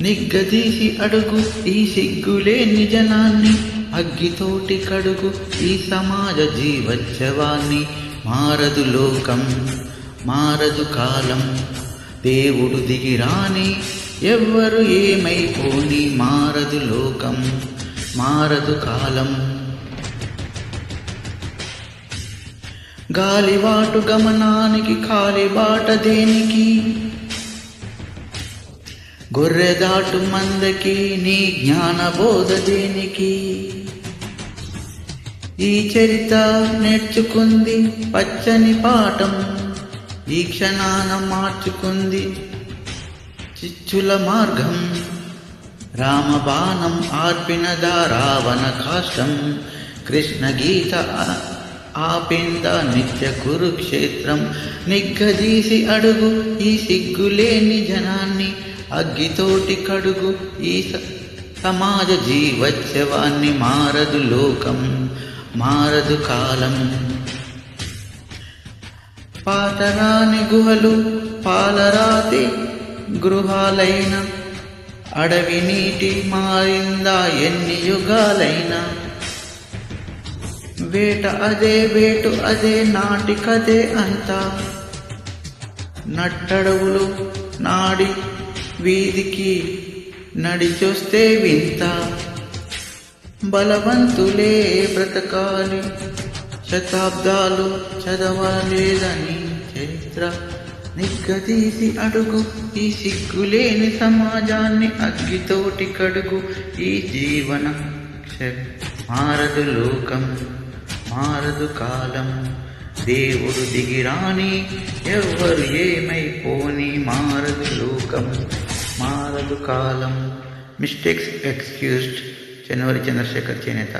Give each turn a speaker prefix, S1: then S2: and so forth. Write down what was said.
S1: నిగ్గదీసి అడుగు ఈ సిగ్గులేని జనాన్ని, అగ్గితోటి కడుగు ఈ సమాజ జీవోత్సవాన్ని. మారదు లోకం, మారదు కాలం, దేవుడు దిగిరాని, ఎవ్వరు ఏమైపోని. మారదు లోకం, మారదు కాలం. గాలివాటు గమనానికి కాలిబాట దేనికి, గొర్రెదాటు మందకి నీ జ్ఞానబోధ దేనికి. ఈ చరిత నేర్చుకుంది పచ్చని పాఠం, ఈ క్షణాన మార్చుకుంది చిచ్చుల మార్గం. రామబాణం ఆర్పినదా రావణ కాష్టం, కృష్ణ గీత ఆపింద నిత్య కురుక్షేత్రం. నిగ్గదీసి అడుగు ఈ సిగ్గులేని జనాన్ని, అగ్గితోటి కడుగు ఈ సమాజ జీవోత్సవాన్ని. మారదు లోకం, మారదు కాలం. పాతరాని గుహలు పాలరాతి గృహాలైన, అడవి నీటి మారిందా ఎన్ని యుగాలైనా. వేట అదే వేటు అదే నాటికదే అంతా, నట్టడవులు నాడి వీధికి నడిచొస్తే వింత. బలవంతులే బ్రతకాలి, శతాబ్దాలు చదవలేదని చరిత్ర. నిగ్గదీసి అడుగు ఈ సిగ్గులేని సమాజాన్ని, అగ్గితోటి కడుగు ఈ జీవన. మారదు లోకం, మారదు కాలం, దేవుడు దిగిరాని, ఎవ్వరు ఏమైపోని. మారదు లోకం, మారదు కాలం. Mistakes excused. జనవరి చంద్రశేఖర్ చేనేత.